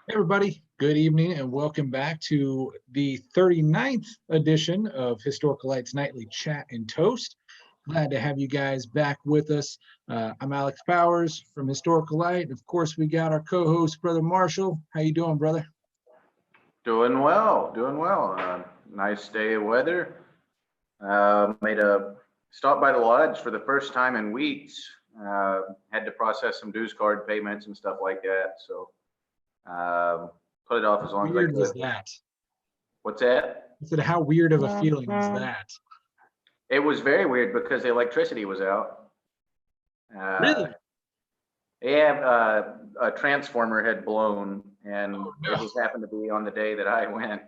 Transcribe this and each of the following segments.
Hey everybody, good evening and welcome back to the 39th edition of Historical Lights Nightly Chat and Toast. Glad to have you guys back with us. I'm Alex Powers from Historical Light. Of course, we got our co-host, Brother Marshall. How you doing, brother? Doing well, doing well. Nice day of weather. Made a stop by the lodge for the first time in weeks. Had to process some dues card payments and stuff like that. So put it off as long as I Weird was could. that? What's that? I said, how weird of a feeling was that? It was very weird because the electricity was out. Really? Yeah, a transformer had blown, and Oh it no. just happened to be on the day that I went.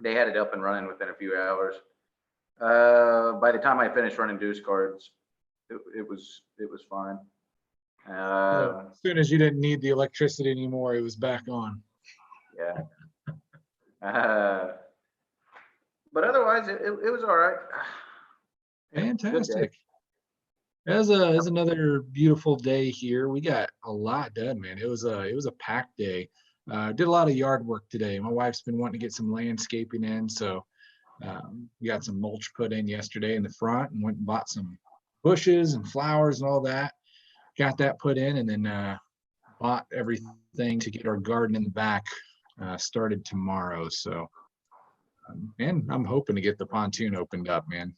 They had it up and running within a few hours. By the time I finished running dues cards, it was fine. So as soon as you didn't need the electricity anymore, it was back on. Yeah. But otherwise, it was all right. Fantastic. As another beautiful day here. We got a lot done, man. It was a packed day. Did a lot of yard work today. My wife's been wanting to get some landscaping in, so we got some mulch put in yesterday in the front, and went and bought some bushes and flowers and all that. Got that put in, and then bought everything to get our garden in the back started tomorrow. So, and I'm hoping to get the pontoon opened up, man.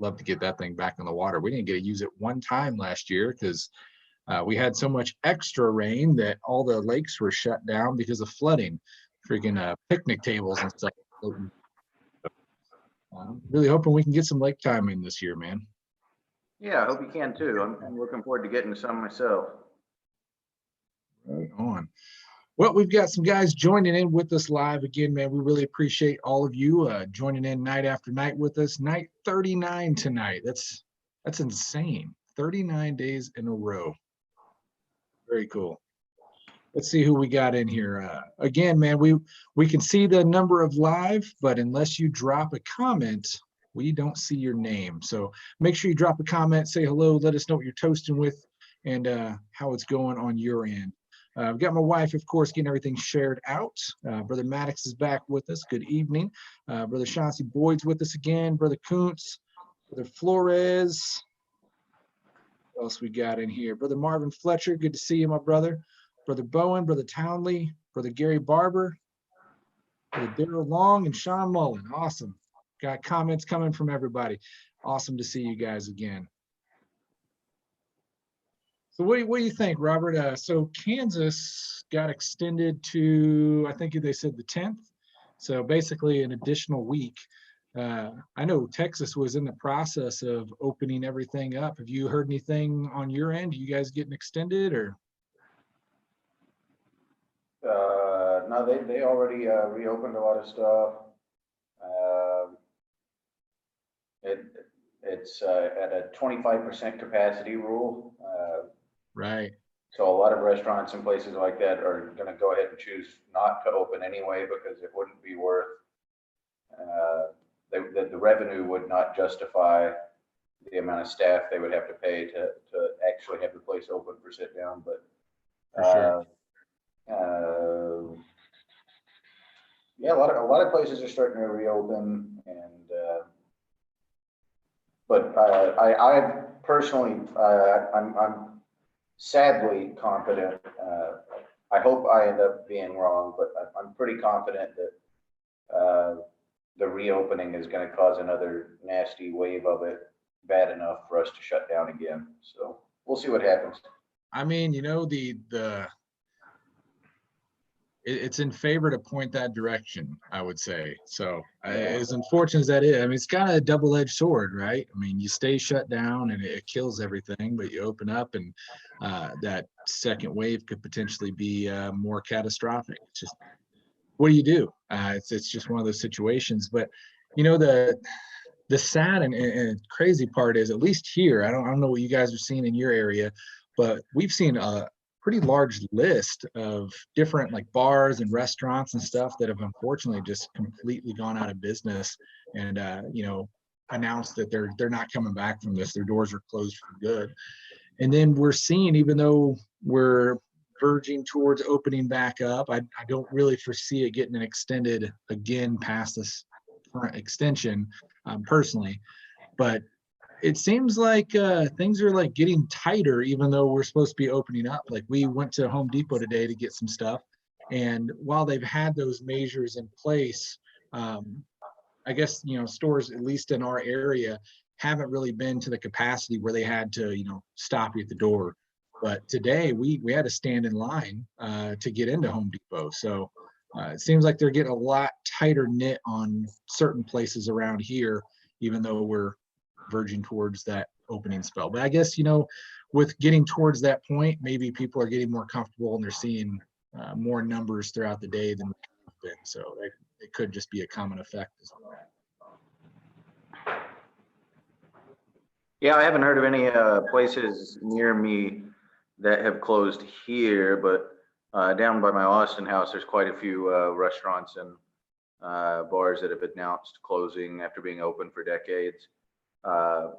Love to get that thing back on the water. We didn't get to use it one time last year because we had so much extra rain that all the lakes were shut down because of flooding. Freaking picnic tables and stuff. Really hoping we can get some lake time in this year, man. Yeah, I hope you can too. I'm looking forward to getting some myself. Right on. Well, we've got some guys joining in with us live again, man. We really appreciate all of you joining in night after night with us. Night 39 tonight. That's insane. 39 days in a row. Very cool. Let's see who we got in here. Again, man, we can see the number of live, but unless you drop a comment, we don't see your name. So make sure you drop a comment, say hello, let us know what you're toasting with and how it's going on your end. I've got my wife, of course, getting everything shared out. Brother Maddox is back with us. Good evening. Brother Chauncey Boyd's with us again. Brother Kuntz, Brother Flores. What else we got in here? Brother Marvin Fletcher, good to see you, my brother. Brother Bowen, Brother Townley, Brother Gary Barber, Brother Daryl Long, and Sean Mullen. Awesome. Got comments coming from everybody. Awesome to see you guys again. So what do you think, Robert? So Kansas got extended to, I think they said the 10th. So basically an additional week. I know Texas was in the process of opening everything up. Have you heard anything on your end? Are you guys getting extended or? No, they already reopened a lot of stuff. It's at a 25% capacity rule. Right. So a lot of restaurants and places like that are going to go ahead and choose not to open anyway because it wouldn't be worth the revenue would not justify the amount of staff they would have to pay to actually have the place open for sit down. But For sure. Yeah, a lot of places are starting to reopen, and but I personally I'm sadly confident. I hope I end up being wrong, but I'm pretty confident that the reopening is going to cause another nasty wave of it, bad enough for us to shut down again. So we'll see what happens. I mean, you know, it's in favor to point that direction, I would say. So as unfortunate as that is, I mean, it's kind of a double-edged sword, right? I mean, you stay shut down and it kills everything, but you open up and that second wave could potentially be more catastrophic. It's just, what do you do? It's just one of those situations. But, you know, the sad and crazy part is, at least here, I don't know what you guys are seeing in your area, but we've seen a pretty large list of different like bars and restaurants and stuff that have unfortunately just completely gone out of business and you know, announced that they're not coming back from this. Their doors are closed for good. And then we're seeing, even though we're verging towards opening back up. I don't really foresee it getting extended again past this current extension, personally, but it seems like things are like getting tighter, even though we're supposed to be opening up. Like we went to Home Depot today to get some stuff, and while they've had those measures in place, I guess, stores, at least in our area, haven't really been to the capacity where they had to, stop you at the door. But today we had to stand in line to get into Home Depot. So it seems like they're getting a lot tighter knit on certain places around here, even though we're verging towards that opening spell. But I guess, with getting towards that point, maybe people are getting more comfortable and they're seeing more numbers throughout the day than we've been. So it could just be a common effect as well. Yeah, I haven't heard of any places near me that have closed here, but down by my Austin house, there's quite a few restaurants and bars that have announced closing after being open for decades. And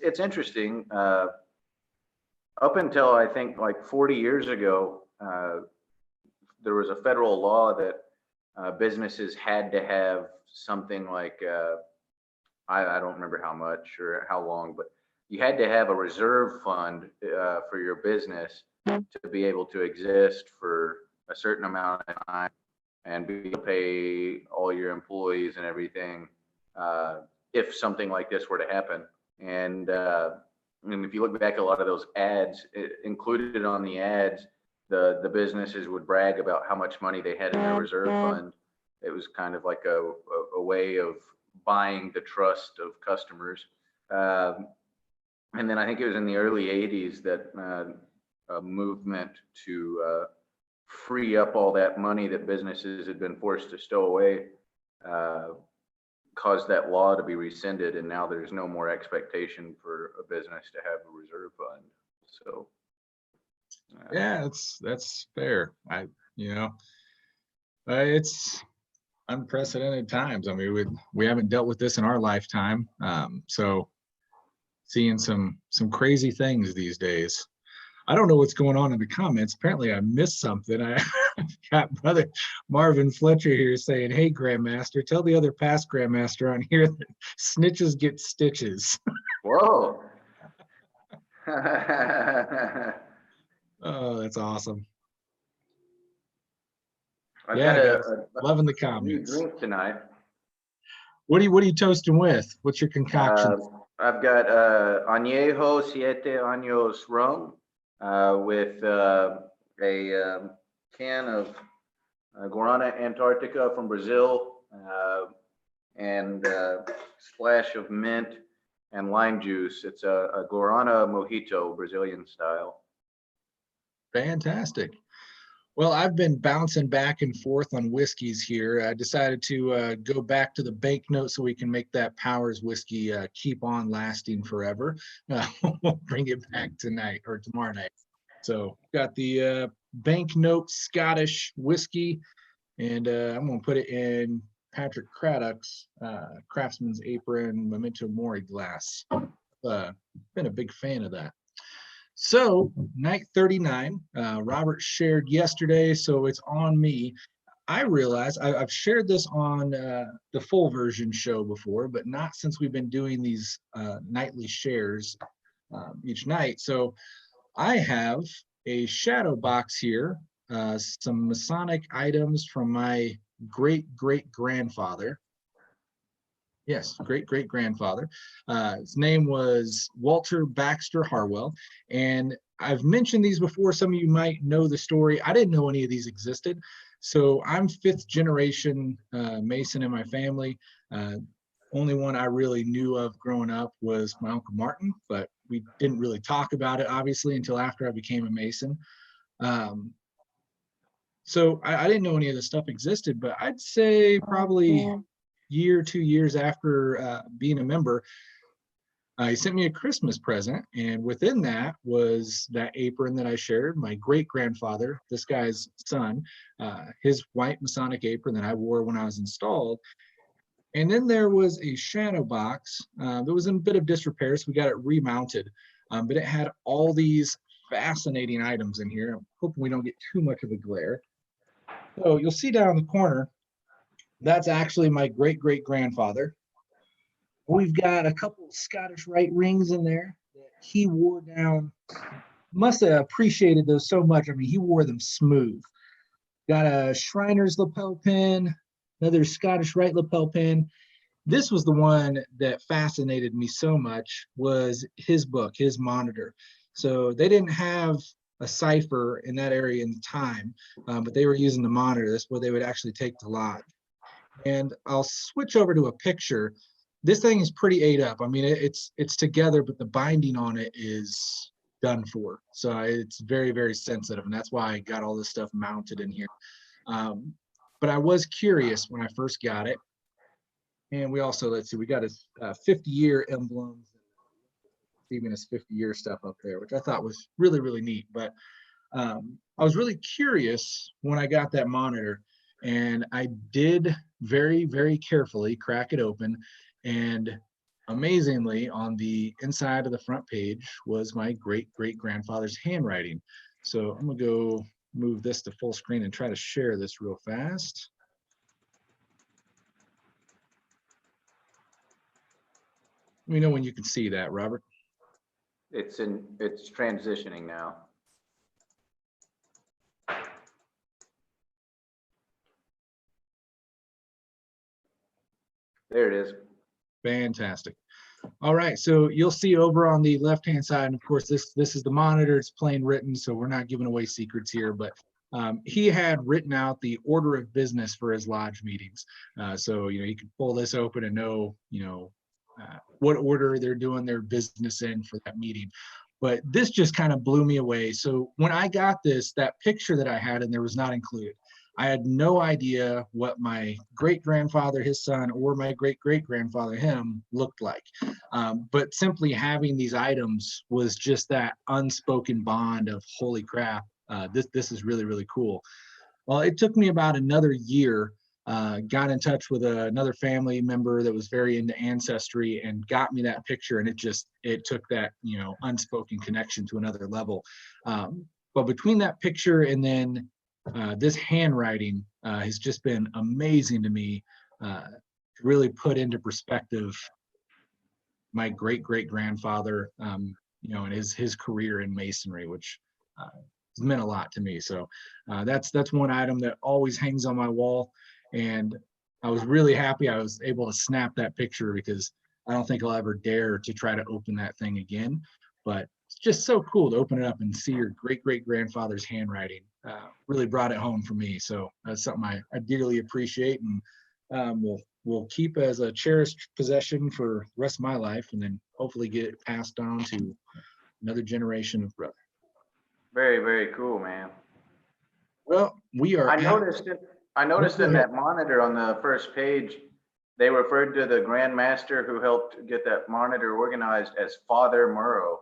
it's interesting. Up until I think like 40 years ago, there was a federal law that businesses had to have something like I don't remember how much or how long, but you had to have a reserve fund for your business to be able to exist for a certain amount of time and be able to pay all your employees and everything if something like this were to happen. And if you look back at a lot of those ads, included on the ads, the businesses would brag about how much money they had in their reserve fund. It was kind of like a way of buying the trust of customers. And then I think it was in the early 80s that a movement to free up all that money that businesses had been forced to stow away caused that law to be rescinded, and now there's no more expectation for a business to have a reserve fund. So yeah, that's fair. It's unprecedented times. I mean, we haven't dealt with this in our lifetime. So seeing some crazy things these days. I don't know what's going on in the comments. Apparently I missed something. I've got brother Marvin Fletcher here saying, "Hey, Grandmaster, tell the other past Grandmaster on here that snitches get stitches." Whoa. Oh, that's awesome. I've Yeah, got guys, loving the new comments. drink tonight. What are you toasting with? What's your concoction? I've got Añejo Siete Años rum with a can of Guarana Antarctica from Brazil and a splash of mint and lime juice. It's a Guarana Mojito, Brazilian style. Fantastic. Well, I've been bouncing back and forth on whiskeys here. I decided to go back to the banknote so we can make that Powers whiskey keep on lasting forever. We'll bring it back tonight or tomorrow night. So got the banknote Scottish whiskey, and I'm going to put it in Patrick Craddock's Craftsman's Apron Memento Mori glass. Been a big fan of that. So night 39, Robert shared yesterday, so it's on me. I realize I've shared this on the full version show before, but not since we've been doing these nightly shares each night. So I have a shadow box here, some Masonic items from my great-great-grandfather. Yes, great-great-grandfather. His name was Walter Baxter Harwell. And I've mentioned these before. Some of you might know the story. I didn't know any of these existed. So I'm fifth generation Mason in my family. Only one I really knew of growing up was my Uncle Martin, but we didn't really talk about it, obviously, until after I became a Mason. So I didn't know any of this stuff existed, but I'd say probably year, 2 years after being a member, he sent me a Christmas present, and within that was that apron that I shared. My great-grandfather, this guy's son, his white Masonic apron that I wore when I was installed. And then there was a shadow box that was in a bit of disrepair, so we got it remounted, but it had all these fascinating items in here. I'm hoping we don't get too much of a glare. So you'll see down in the corner, that's actually my great-great-grandfather. We've got a couple Scottish Rite rings in there that he wore down. Must have appreciated those so much. I mean, he wore them smooth. Got a Shriner's lapel pin, another Scottish Rite lapel pin. This was the one that fascinated me so much, was his book, his monitor. So they didn't have a cipher in that area in the time, but they were using the monitor. That's what they would actually take to lodge. And I'll switch over to a picture. This thing is pretty ate up. I mean, it's together, but the binding on it is done for. So it's very, very sensitive. And that's why I got all this stuff mounted in here. But I was curious when I first got it. And we also, let's see, we got his 50-year emblems, even his 50-year stuff up there, which I thought was really, really neat. But I was really curious when I got that monitor, and I did very, very carefully crack it open. And amazingly, on the inside of the front page was my great-great-grandfather's handwriting. So I'm gonna go move this to full screen and try to share this real fast. Let me know when you can see that, Robert. It's transitioning now. There it is. Fantastic. All right, so you'll see over on the left-hand side, and of course, this is the monitor. It's plain written, so we're not giving away secrets here, but he had written out the order of business for his lodge meetings. So, you can pull this open and know, what order they're doing their business in for that meeting. But this just kind of blew me away. So when I got this, that picture that I had in there was not included. I had no idea what my great-grandfather, his son, or my great-great-grandfather, him, looked like. But simply having these items was just that unspoken bond of, holy crap, this is really, really cool. Well, it took me about another year, got in touch with another family member that was very into ancestry and got me that picture, and it took that, unspoken connection to another level. But between that picture and then this handwriting has just been amazing to me, to really put into perspective my great-great-grandfather, and his career in Masonry, which has meant a lot to me. So that's one item that always hangs on my wall. And I was really happy I was able to snap that picture, because I don't think I'll ever dare to try to open that thing again. But it's just so cool to open it up and see your great-great-grandfather's handwriting. Really brought it home for me. So that's something I dearly appreciate, and will keep as a cherished possession for the rest of my life, and then hopefully get it passed on to another generation of brother. Very, very cool, man. Well, we are. I noticed in that monitor on the first page, they referred to the Grand Master who helped get that monitor organized as Father Murrow.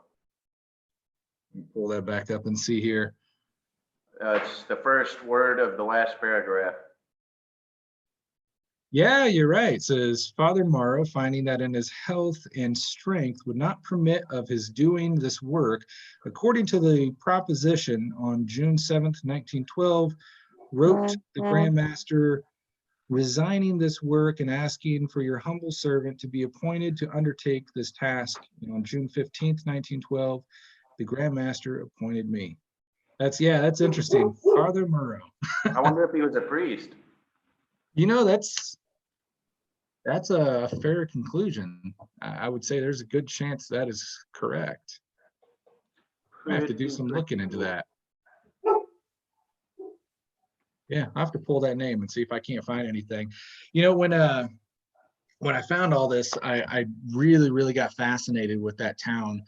Pull that back up and see here. It's the first word of the last paragraph. Yeah, you're right. It says, Father Morrow, finding that in his health and strength would not permit of his doing this work, according to the proposition on June 7th, 1912, wrote the Grand Master, resigning this work and asking for your humble servant to be appointed to undertake this task. And on June 15th, 1912, the Grand Master appointed me. That's interesting. Father Morrow. I wonder if he was a priest. That's a fair conclusion. I would say there's a good chance that is correct. I have to do some looking into that. Yeah, I have to pull that name and see if I can't find anything. When I found all this, I really, really got fascinated with that town.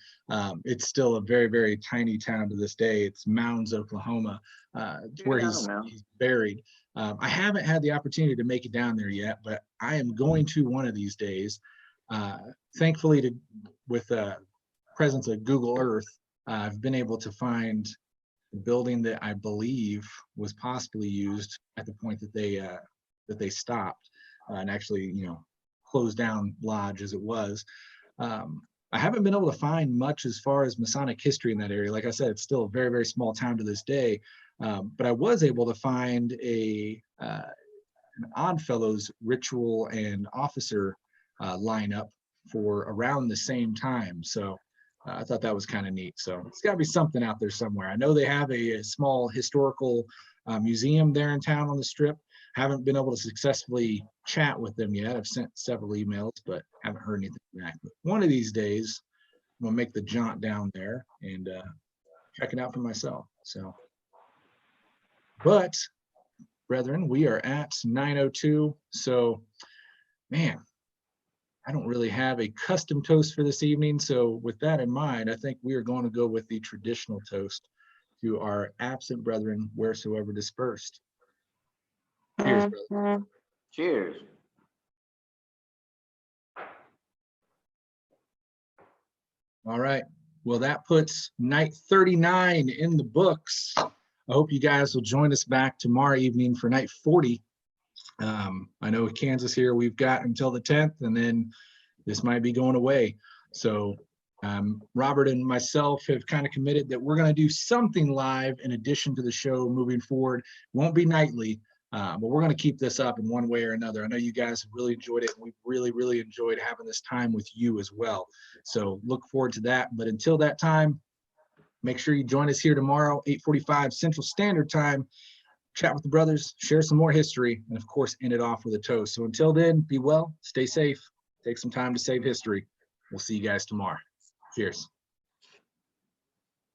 It's still a very, very tiny town to this day. It's Mounds, Oklahoma. It's where he's buried. I haven't had the opportunity to make it down there yet, but I am going to one of these days. Thankfully, with the presence of Google Earth, I've been able to find the building that I believe was possibly used at the point that they stopped and actually, closed down lodge as it was. I haven't been able to find much as far as Masonic history in that area. Like I said, it's still a very, very small town to this day. But I was able to find an Oddfellows ritual and officer lineup for around the same time. So I thought that was kind of neat. So it's got to be something out there somewhere. I know they have a small historical museum there in town on the Strip. Haven't been able to successfully chat with them yet. I've sent several emails, but haven't heard anything back. But one of these days, I'm gonna make the jaunt down there and check it out for myself. So, but brethren, we are at 9:02. So, man, I don't really have a custom toast for this evening. So with that in mind, I think we are going to go with the traditional toast to our absent brethren, wheresoever dispersed. Cheers, brother. Cheers. All right. Well, that puts night 39 in the books. I hope you guys will join us back tomorrow evening for night 40. I know Kansas here, we've got until the 10th, and then this might be going away. So Robert and myself have kind of committed that we're going to do something live in addition to the show moving forward. Won't be nightly, but we're going to keep this up in one way or another. I know you guys have really enjoyed it. We've really, really enjoyed having this time with you as well. So look forward to that. But until that time, make sure you join us here tomorrow, 8:45 Central Standard Time. Chat with the brothers, share some more history, and of course, end it off with a toast. So until then, be well, stay safe, take some time to save history. We'll see you guys tomorrow. Cheers.